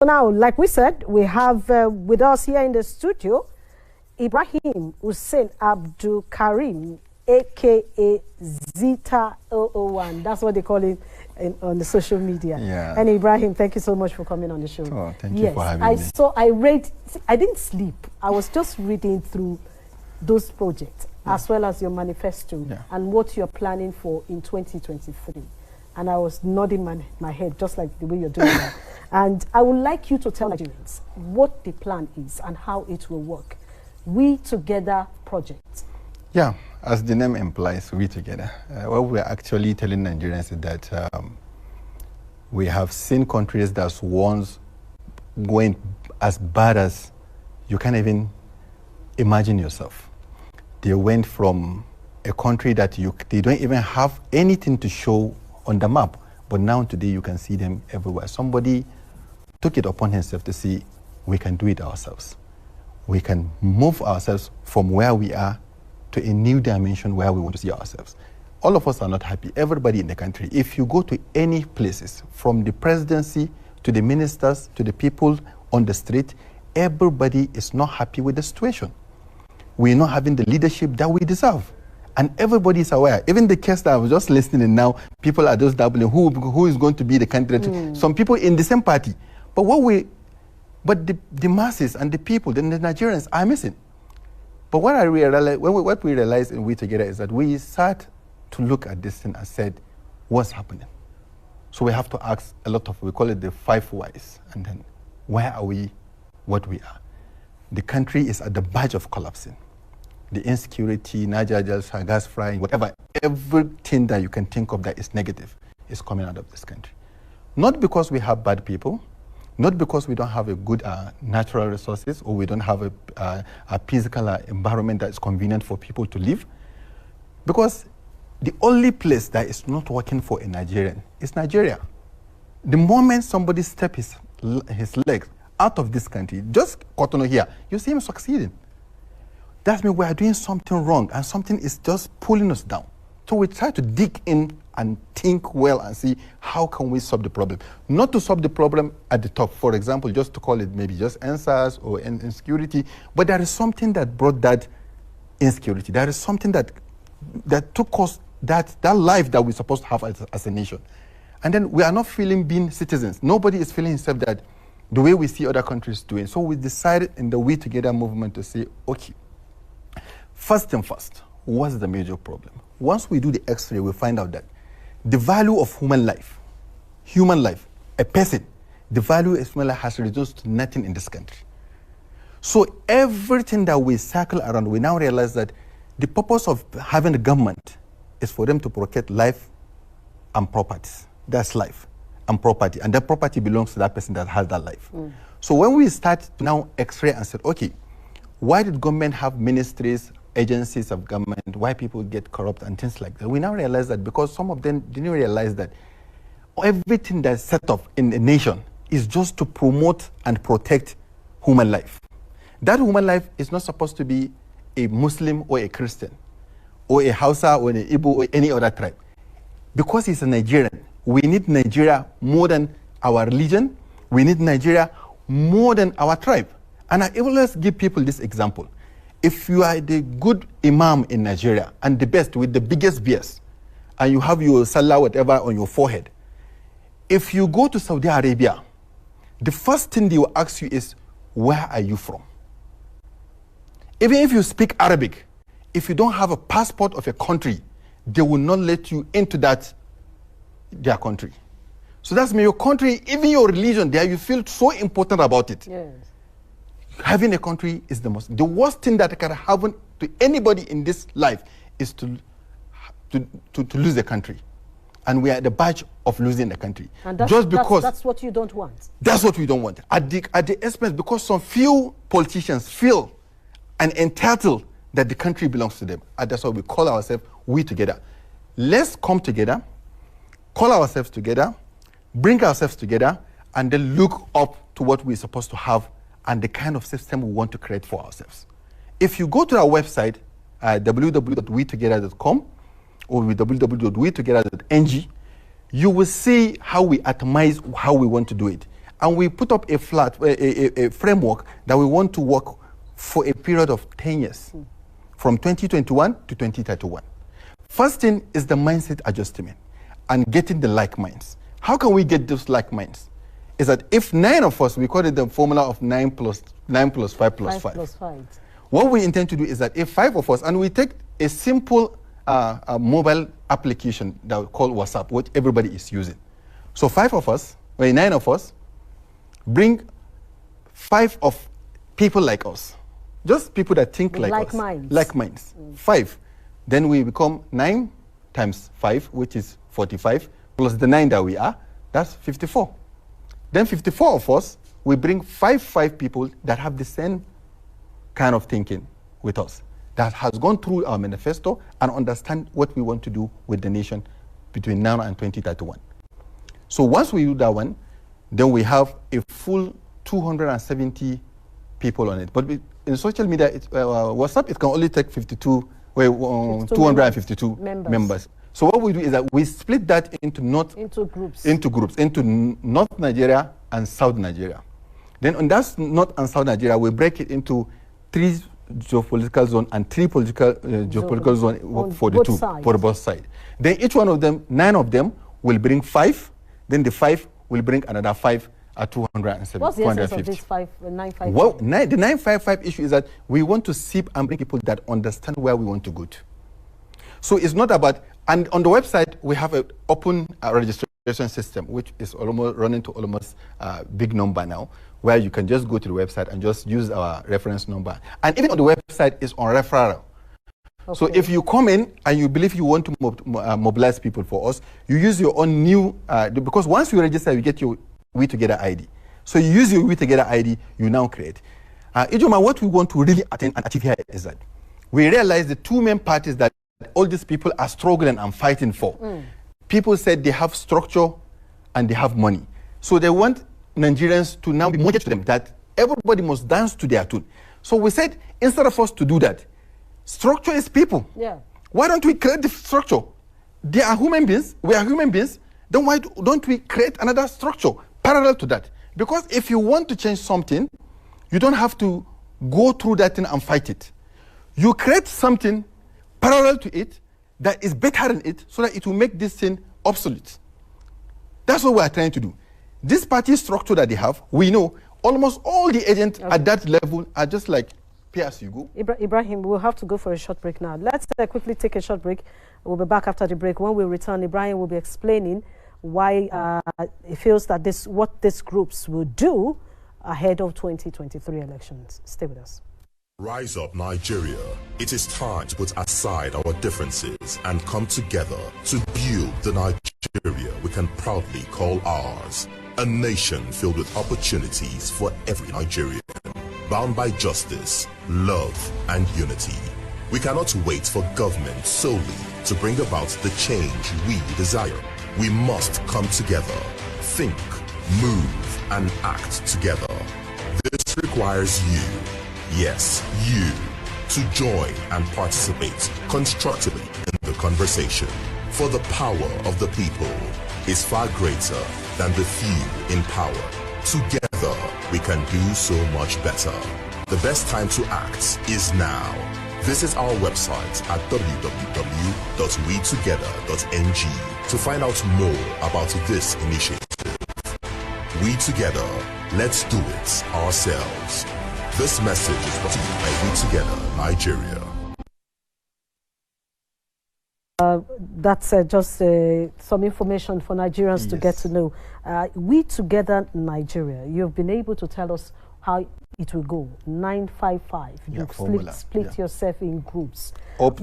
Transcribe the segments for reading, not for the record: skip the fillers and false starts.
Now, like we said, we have with us here in the studio, Ibrahim Hussein Abdul Karim, aka Zita 001. That's what they call him on the social media. Yeah. And Ibrahim, thank you so much for coming on the show. Oh, thank you for having me. I didn't sleep. I was just reading through those projects, as well as your manifesto and what you're planning for in 2023. And I was nodding my head, just like the way you're doing that. And I would like you to tell Nigerians what the plan is and how it will work. We Together project. Yeah, as the name implies, We Together. What we're actually telling Nigerians is that we have seen countries that's once going as bad as you can't even imagine yourself. They went from a country that they don't even have anything to show on the map, but now today you can see them everywhere. Somebody took it upon himself to see we can do it ourselves. We can move ourselves from where we are to a new dimension where we want to see ourselves. All of us are not happy, everybody in the country. If you go to any places, from the presidency to the ministers to the people on the street, everybody is not happy with the situation. We're not having the leadership that we deserve. And everybody is aware. Even the case that I was just listening now, people are just doubling who is going to be the candidate. Some people in the same party. But the masses and the people, the Nigerians are missing. But what what we realized in We Together is that we start to look at this thing and said, what's happening? So we have to ask a lot of, we call it the 5 whys. And then, where are we, what we are? The country is at the verge of collapsing. The insecurity, Niger Delta, gas frying, whatever, everything that you can think of that is negative is coming out of this country. Not because we have bad people, not because we don't have a good natural resources, or we don't have a physical environment that is convenient for people to live, because the only place that is not working for a Nigerian is Nigeria. The moment somebody steps his legs out of this country, just Cotonou here, you see him succeeding. That means we are doing something wrong, and something is just pulling us down. So we try to dig in and think well and see how can we solve the problem. Not to solve the problem at the top, for example, just to call it maybe just answers or insecurity, but there is something that brought that insecurity. There is something that took us that life that we're supposed to have as a nation. And then we are not feeling being citizens. Nobody is feeling himself that the way we see other countries doing. So we decided in the We Together movement to say, okay, first and first, what's the major problem? Once we do the X-ray, we find out that the value of human life, a person, the value of human life has reduced to nothing in this country. So everything that we circle around, we now realize that the purpose of having a government is for them to protect life and properties. That's life and property, and that property belongs to that person that has that life. So when we start to now X-ray and say, okay, why did government have ministries, agencies of government, why people get corrupt and things like that? We now realize that because some of them didn't realize that everything that's set up in a nation is just to promote and protect human life. That human life is not supposed to be a Muslim or a Christian or a Hausa or an Igbo or any other tribe. Because he's a Nigerian, we need Nigeria more than our religion. We need Nigeria more than our tribe. And I always give people this example. If you are the good imam in Nigeria and the best with the biggest beards, and you have your salah whatever on your forehead, if you go to Saudi Arabia, the first thing they will ask you is, where are you from? Even if you speak Arabic, if you don't have a passport of a country, they will not let you into their country. So that's mean your country, even your religion there, you feel so important about it. Yes. Having a country is the worst thing that can happen to anybody in this life is to lose the country. And we are at the verge of losing the country. And that's what you don't want. That's what we don't want. At the expense, because some few politicians feel and entitled that the country belongs to them. And that's why we call ourselves We Together. Let's come together, call ourselves together, bring ourselves together, and then look up to what we're supposed to have and the kind of system we want to create for ourselves. If you go to our website, www.wetogether.com or www.wetogether.ng, you will see how we atomize how we want to do it. And we put up a framework that we want to work for a period of 10 years, from 2021 to 2031. First thing is the mindset adjustment and getting the like minds. How can we get those like minds? Is that if 9 of us, we call it the formula of 9 plus 5 plus 5. What we intend to do is that if 5 of us, and we take a simple mobile application that we call WhatsApp, which everybody is using. So 5 of us, or 9 of us, bring 5 of people like us. Just people that think like us. Like minds. 5. Then we become 9 times 5, which is 45, plus the 9 that we are, that's 54. Then 54 of us, we bring 5 people that have the same kind of thinking with us, that has gone through our manifesto and understand what we want to do with the nation between now and 2031. So once we do that one, then we have a full 270 people on it. But in social media, WhatsApp, it can only take 252 members. So what we do is that we split that into groups, into North Nigeria and South Nigeria. Then on that North and South Nigeria, we break it into 3 geopolitical zones and 3 political geopolitical zones for both sides. Then each one of them, 9 of them, will bring 5. Then the 5 will bring another 5 at 270. What's the essence of this 955? Well, the 955 issue is that we want to seep and bring people that understand where we want to go to. So it's not about, and on the website, we have an open registration system, which is almost running to almost a big number now, where you can just go to the website and just use our reference number. And even on the website, it's on referral. Okay. So if you come in and you believe you want to mobilize people for us, you use your own new, because once you register, you get your We2geda ID. So you use your We2geda ID, you now create. Ijoma, what we want to really attain and achieve here is that we realize the 2 main parties that all these people are struggling and fighting for. People said they have structure and they have money. So they want Nigerians to now be motivated to them that everybody must dance to their tune. So we said, instead of us to do that, structure is people. Yeah. Why don't we create the structure? They are human beings, we are human beings, then why don't we create another structure parallel to that? Because if you want to change something, you don't have to go through that thing and fight it. You create something parallel to it that is better than it so that it will make this thing obsolete. That's what we are trying to do. This party structure that they have, we know almost all the agents at that level are just like pay as you go. Ibrahim, we'll have to go for a short break now. Let's quickly take a short break. We'll be back after the break. When we return, Ibrahim will be explaining why he feels that what these groups will do ahead of 2023 elections. Stay with us. Rise up, Nigeria. It is time to put aside our differences and come together to build the Nigeria we can proudly call ours. A nation filled with opportunities for every Nigerian, bound by justice, love, and unity. We cannot wait for government solely to bring about the change we desire. We must come together, think, move, and act together. This requires you, yes, you, to join and participate constructively in the conversation. For the power of the people is far greater than the few in power. Together, we can do so much better. The best time to act is now. Visit our website at www.we2geda.ng to find out more about this initiative. We2geda, let's do it ourselves. This message is brought to you by We2geda, Nigeria. That's just some information for Nigerians to get to know. We2geda Nigeria, you've been able to tell us how it will go. 955. You split yourself in groups. Up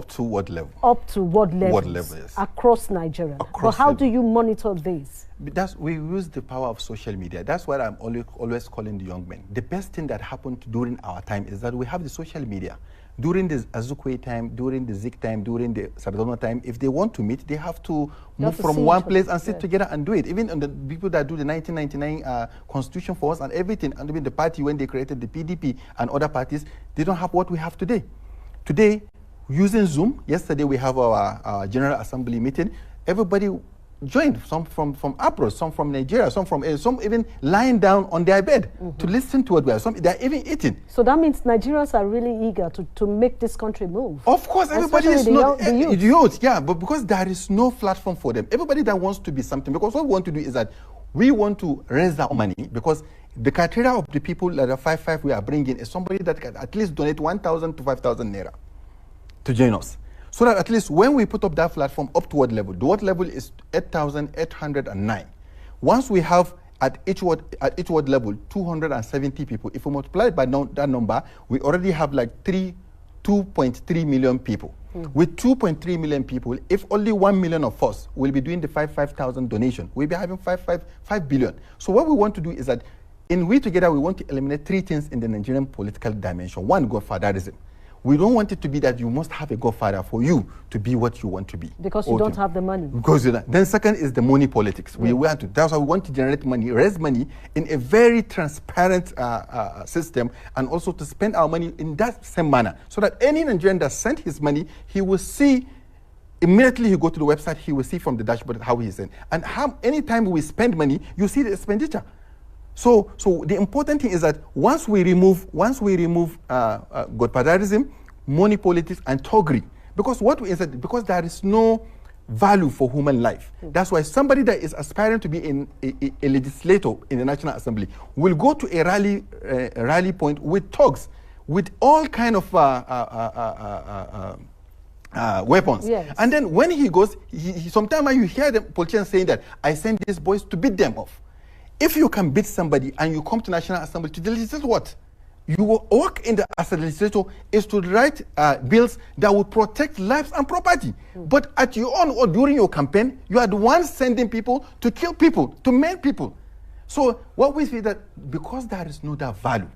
to what level? Up to what level? What level, yes. Across Nigeria. But how do you monitor this? We use the power of social media. That's what I'm always calling the young men. The best thing that happened during our time is that we have the social media. During the Azukwe time, during the Zik time, during the Sardauna time, if they want to meet, they have to move from one place and sit together and do it. Even the people that do the 1999 constitution for us and everything, and even the party when they created the PDP and other parties, they don't have what we have today. Today, using Zoom, yesterday we have our General Assembly meeting, everybody joined, some from abroad, some from Nigeria, some even lying down on their bed to listen to what we are. Some they're even eating. So that means Nigerians are really eager to make this country move. Of course, everybody is not the youth. Yeah, but because there is no platform for them, everybody that wants to be something. Because what we want to do is that we want to raise our money, because the criteria of the people that are 5 we are bringing is somebody that can at least donate 1,000 to 5,000 naira to join us. So that at least when we put up that platform up to what level? The what level is 8,809. Once we have at each word level 270 people, if we multiply by that number, we already have like 2.3 million people. With 2.3 million people, if only 1 million of us will be doing the 5,000 donation, we'll be having 5 billion. So what we want to do is that in We Together, we want to eliminate 3 things in the Nigerian political dimension. One, godfatherism. We don't want it to be that you must have a godfather for you to be what you want to be. Because you don't have the money. Because you don't. Then second is the money politics. We want to, that's why we want to generate money, raise money in a very transparent system, and also to spend our money in that same manner, so that any Nigerian that sent his money, he will see, immediately he go to the website, he will see from the dashboard how he sent. And anytime we spend money, you see the expenditure. So the important thing is that once we remove godfatherism, money politics, and thuggery, because because there is no value for human life. That's why somebody that is aspiring to be a legislator in the National Assembly will go to a rally point with thugs, with all kind of weapons. Yes. And then when he goes, sometimes you hear the politicians saying that I send these boys to beat them off. If you can beat somebody and you come to National Assembly to legislate, what? You will work as a legislator is to write bills that will protect lives and property. But at your own or during your campaign, you are the ones sending people to kill people, to maim people. So what we see that because there is no that value,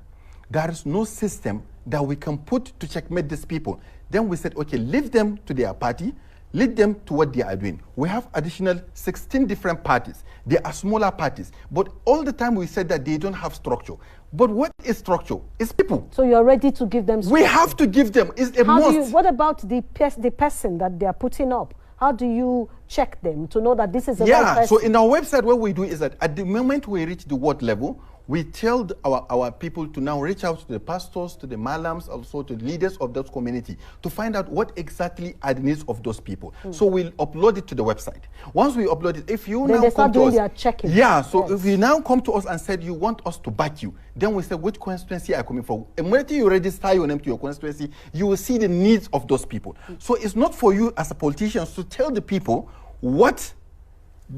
there is no system that we can put to checkmate these people, then we said, okay, leave them to their party, lead them to what they are doing. We have additional 16 different parties. They are smaller parties. But all the time we said that they don't have structure. But what is structure? It's people. So you're ready to give them structure. We have to give them. It's a must. What about the person that they are putting up? How do you check them to know that this is a right person? So in our website, what we do is that at the moment we reach the ward level, we tell our people to now reach out to the pastors, to the malams, also to the leaders of those community to find out what exactly are the needs of those people. So we'll upload it to the website. Once we upload it, if you then now come to us, their checking. Yeah, so if you now come to us and said you want us to back you, then we say which constituency are you coming from. Immediately you register your name to your constituency, you will see the needs of those people. So it's not for you as a politician to tell the people what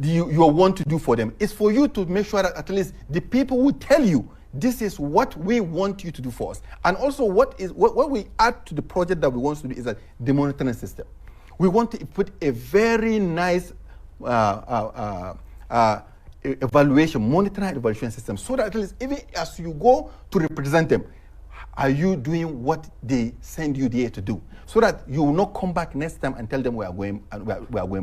you want to do for them. It's for you to make sure that at least the people will tell you this is what we want you to do for us. And also what we add to the project that we want to do is that the monitoring system. We want to put a very nice evaluation, monitoring and evaluation system, so that at least even as you go to represent them, are you doing what they send you there to do? So that you will not come back next time and tell them we are going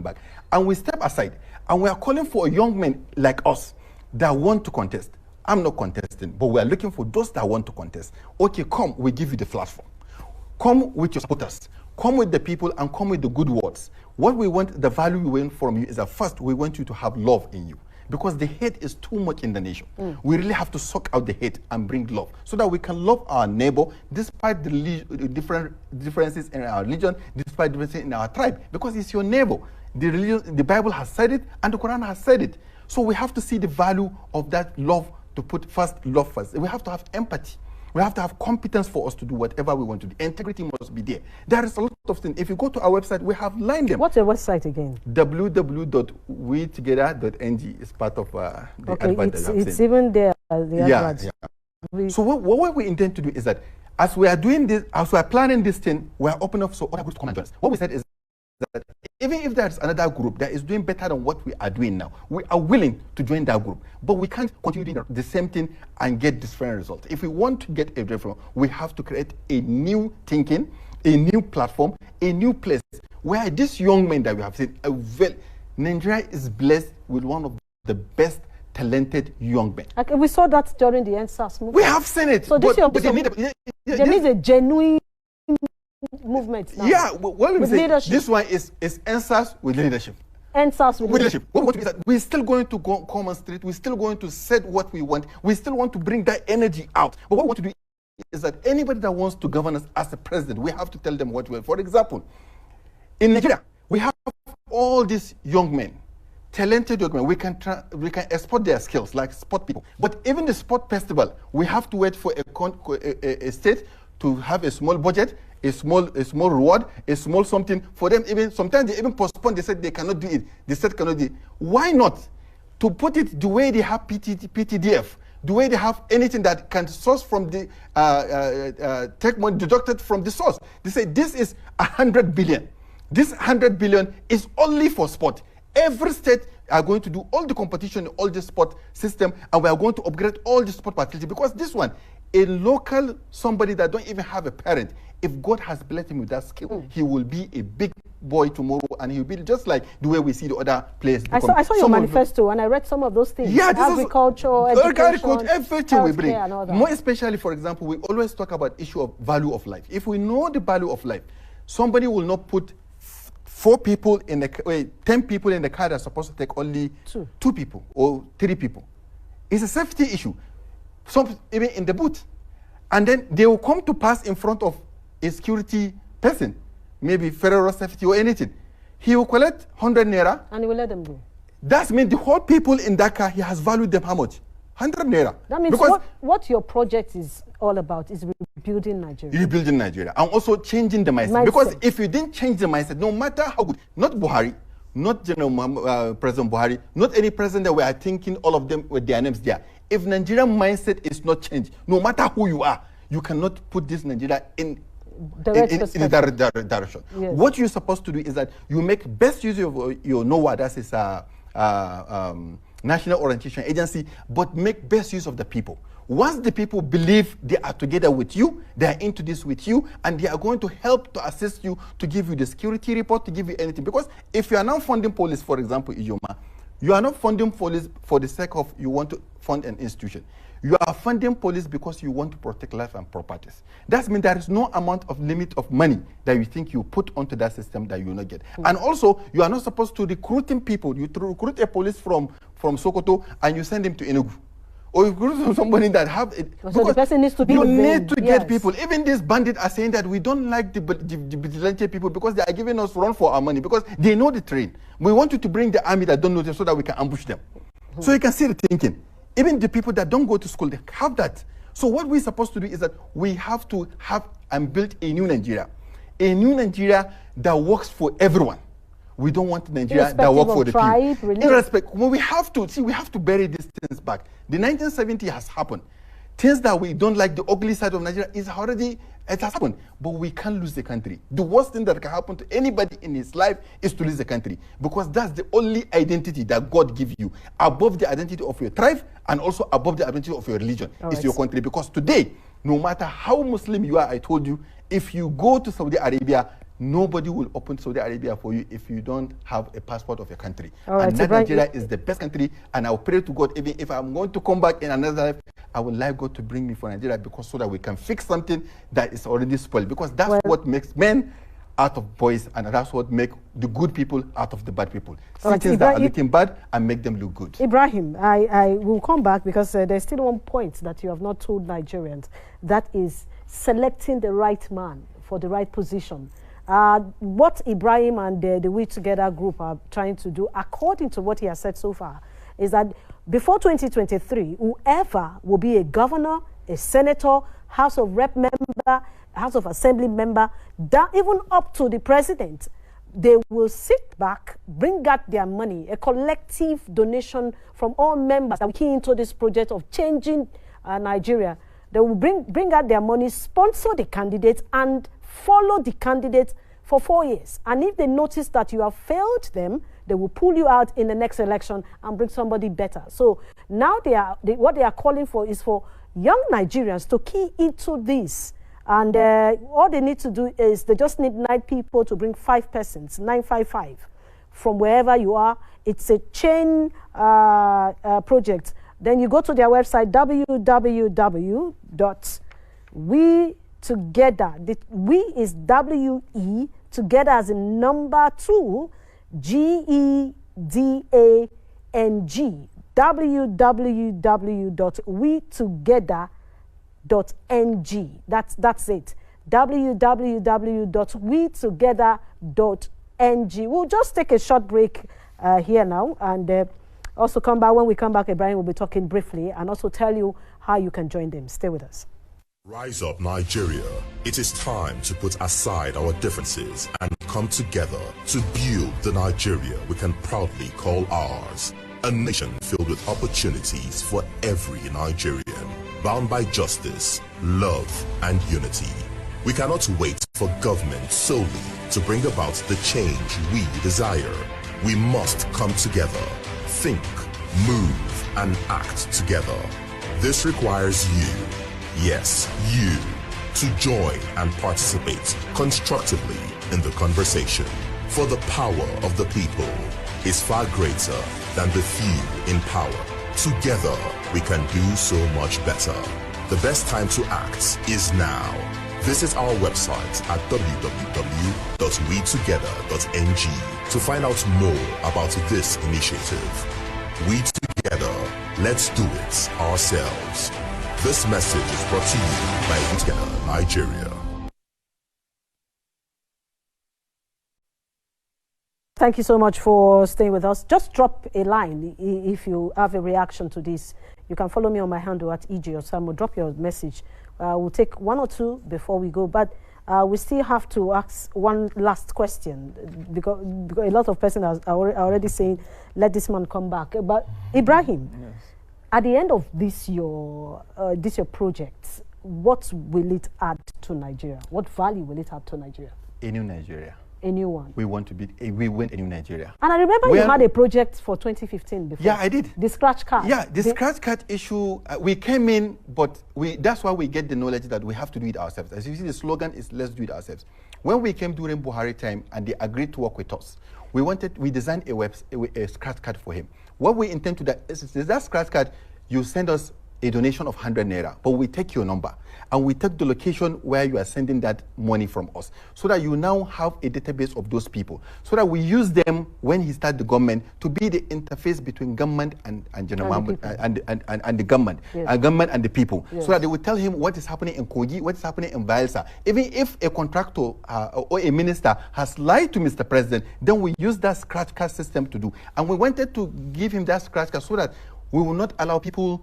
back. And we step aside and we are calling for young men like us that want to contest. I'm not contesting, but we are looking for those that want to contest. Okay, come, we give you the platform. Come with your supporters. Come with the people and come with the good words. What we want, the value we want from you is that first we want you to have love in you. Because the hate is too much in the nation. We really have to suck out the hate and bring love so that we can love our neighbor despite the differences in our religion, despite differences in our tribe, because it's your neighbor. The Bible has said it and the Quran has said it. So we have to see the value of that love, to put love first. We have to have empathy. We have to have competence for us to do whatever we want to do. Integrity must be there. There is a lot of things. If you go to our website, we have lined them. What's your website again? www.we2geda.ng is part of the advert that you have it's seen. even there. The advert. So what we intend to do is that as we are doing this, as we are planning this thing, we are opening up so other groups come and join us. What we said is that even if there's another group that is doing better than what we are doing now, we are willing to join that group. But we can't continue doing the same thing and get different results. If we want to get a different, we have to create a new thinking, a new platform, a new place where this young men that we have seen, Nigeria is blessed with one of the best talented young men. Okay, we saw that during the NSAS movement. We have seen it. So this there needs a genuine movement now. Yeah, well, with leadership. This one is answers with leadership. NSAS with leadership. What we want to be is that we're still going to go come on street. We're still going to set what we want. We still want to bring that energy out. But what we want to do is that anybody that wants to govern us as a president, we have to tell them what we want. For example, in Nigeria, we have all these young men, talented young men. We can export their skills like sport people. But even the sport festival, we have to wait for a state to have a small budget, a small reward, a small something for them. Even sometimes they even postpone. They said they cannot do it. The state cannot do it. Why not? To put it the way they have PTDF, the way they have anything that can source from the take money deducted from the source. They say this is 100 billion. This 100 billion is only for sport. Every state are going to do all the competition, all the sport system, and we are going to upgrade all the sport facility, because this one, a local somebody that don't even have a parent, if God has blessed him with that skill, he will be a big boy tomorrow, and he'll be just like the way we see the other players. I saw your manifesto, and I read some of those things. Yeah, agriculture, education, everything we bring. More especially, for example, we always talk about issue of value of life. If we know the value of life, somebody will not put 10 people in the car that's supposed to take only two people or 3 people. It's a safety issue. Some even in the boot, and then they will come to pass in front of a security person, maybe federal safety or anything. He will collect 100 naira, and he will let them go. That means the whole people in that car, he has valued them how much? 100 naira. That means what your project is all about is rebuilding Nigeria. Rebuilding Nigeria, and also changing the mindset. Because if you didn't change the mindset, no matter how good, not Buhari, not President Buhari, not any president that we are thinking all of them with their names there. If Nigerian mindset is not changed, no matter who you are, you cannot put this Nigeria in the direction. Yes. What you're supposed to do is that you make best use of your NOAA, that is National Orientation Agency, but make best use of the people. Once the people believe they are together with you, they are into this with you, and they are going to help to assist you, to give you the security report, to give you anything. Because if you are now funding police, for example, Ijoma, you are not funding police for the sake of you want to fund an institution. You are funding police because you want to protect life and properties. That means there is no amount of limit of money that you think you put onto that system that you will not get. And also, you are not supposed to recruiting people. You recruit a police from Sokoto and you send him to Enugu. Or you recruit somebody that have it. So the person needs to be You need to get people. Even these bandits are saying that we don't like the vigilante people because they are giving us run for our money, because they know the train. We want you to bring the army that don't know them so that we can ambush them. So you can see the thinking. Even the people that don't go to school, they have that. So what we're supposed to do is that we have to have and build a new Nigeria. A new Nigeria that works for everyone. We don't want Nigeria that works for the people. Irrespective, we have to bury these things back. The 1970s has happened. Things that we don't like, the ugly side of Nigeria, it has happened. But we can't lose the country. The worst thing that can happen to anybody in his life is to lose the country. Because that's the only identity that God gives you. Above the identity of your tribe and also above the identity of your religion is your country. Because today, no matter how Muslim you are, I told you, if you go to Saudi Arabia, nobody will open Saudi Arabia for you if you don't have a passport of your country. And Nigeria is the best country, and I'll pray to God, even if I'm going to come back in another life, I would like God to bring me for Nigeria, because so that we can fix something that is already spoiled. Because that's what makes men out of boys, and that's what makes the good people out of the bad people. See things that are looking bad and make them look good. Ibrahim, I will come back, because there's still one point that you have not told Nigerians. That is selecting the right man for the right position. What Ibrahim and the We2geda group are trying to do, according to what he has said so far, is that before 2023, whoever will be a governor, a senator, House of Rep member, House of Assembly member, that even up to the president, they will sit back, bring out their money, a collective donation from all members that will key into this project of changing Nigeria. They will bring out their money, sponsor the candidates, and follow the candidate for 4 years. And if they notice that you have failed them, they will pull you out in the next election and bring somebody better. So now what they are calling for is for young Nigerians to key into this. And all they need to do is they just need 9 people to bring 5 persons, 955, from wherever you are. It's a chain project. Then you go to their website, www.we2geda. The we is W-E, together as in number 2, GEDA.org. www.wetogeda.ng. That's it. www.wetogeda.ng. We'll just take a short break here now, and also come back. When we come back, Ibrahim will be talking briefly and also tell you how you can join them. Stay with us. Rise up, Nigeria. It is time to put aside our differences and come together to build the Nigeria we can proudly call ours. A nation filled with opportunities for every Nigerian, bound by justice, love, and unity. We cannot wait for government solely to bring about the change we desire. We must come together, think, move, and act together. This requires you, yes, you, to join and participate constructively in the conversation. For the power of the people is far greater than the few in power. Together, we can do so much better. The best time to act is now. Visit our website at www.we2geda.ng to find out more about this initiative. We together, let's do it ourselves. This message is brought to you by We2geda Nigeria. Thank you so much for staying with us. Just drop a line if you have a reaction to this. You can follow me on my handle at EJ Osamo. Drop your message. We'll take one or two before we go, but we still have to ask one last question because a lot of persons are already saying, let this man come back. But Ibrahim, yes, at the end of this your project, what will it add to Nigeria? What value will it add to Nigeria? A new Nigeria. A new one. We want a new Nigeria. And I remember you had a project for 2015 before. Yeah, I did. The scratch card. Yeah, the scratch card issue, we came in, but that's why we get the knowledge that we have to do it ourselves. As you see, the slogan is, let's do it ourselves. When we came during Buhari time and they agreed to work with us, we designed a scratch card for him. What we intend to do is that scratch card, you send us a donation of 100 naira, but we take your number and we take the location where you are sending that money from us, so that you now have a database of those people, so that we use them when he starts the government to be the interface between government and the government, yes, government and the people, yes, so that they will tell him what is happening in Kogi, what is happening in Bayelsa. Even if a contractor or a minister has lied to Mr. President, then we use that scratch card system to do. And we wanted to give him that scratch card so that we will not allow people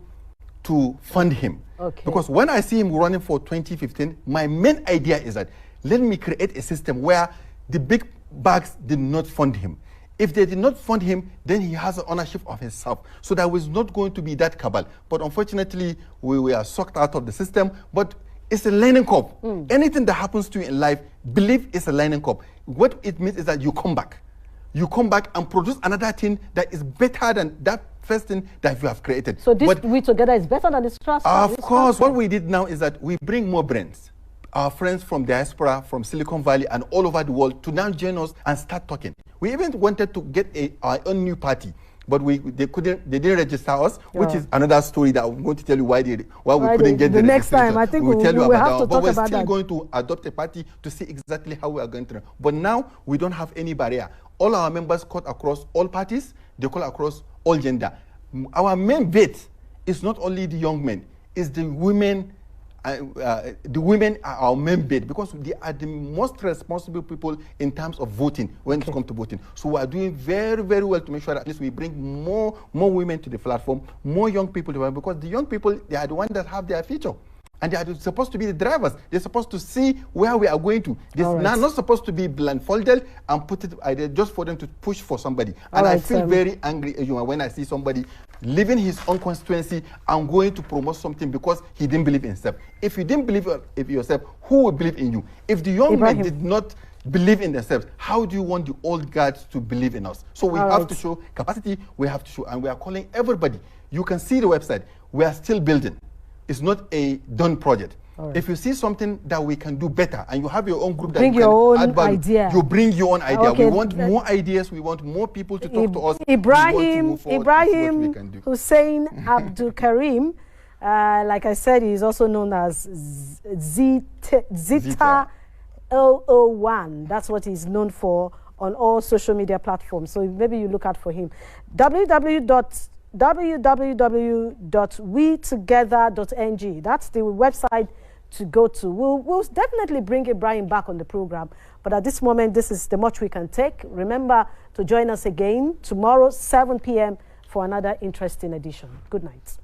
to fund him. Okay. Because when I see him running for 2015, my main idea is that let me create a system where the big bags did not fund him. If they did not fund him, then he has ownership of himself. So there was not going to be that cabal. But unfortunately, we were sucked out of the system. But it's a learning curve. Anything that happens to you in life, believe it's a learning curve. What it means is that you come back. You come back and produce another thing that is better than that first thing that you have created. So this We Together is better than the scratch card? Of course. What we did now is that we bring more brains, our friends from diaspora, from Silicon Valley and all over the world, to now join us and start talking. We even wanted to get our own new party, but they didn't register us, which is another story that I'm going to tell you why we couldn't get the next time. I think we'll tell you about that. But we're still going to adopt a party to see exactly how we are going to. But now we don't have any barrier. All our members cut across all parties, they cut across all gender. Our main bait is not only the young men, it's the women. The women are our main bait because they are the most responsible people in terms of voting when it comes to voting. So we are doing very, very well to make sure that at least we bring more women to the platform, more young people to because the young people, they are the ones that have their future. And they are supposed to be the drivers. They're supposed to see where we are going to. This is not supposed to be blindfolded and put it just for them to push for somebody. And I feel very angry when I see somebody leaving his own constituency and going to promote something because he didn't believe in himself. If you didn't believe in yourself, who will believe in you? If the young men did not believe in themselves, how do you want the old guards to believe in us? So we have to show capacity, we have to show, and we are calling everybody. You can see the website. We are still building. It's not a done project. If you see something that we can do better and you have your own group that bring you can your own add value, idea. You bring your own idea. We want more ideas. We want more people to talk to us. Ibrahim Hussein Abdul Karim, like I said, he is also known as Zita 001. That's what he's known for on all social media platforms. So maybe you look out for him. www.we2geda.ng. That's the website to go to. We'll definitely bring Ibrahim back on the program. But at this moment, this is the much we can take. Remember to join us again tomorrow, 7 p.m. for another interesting edition. Good night.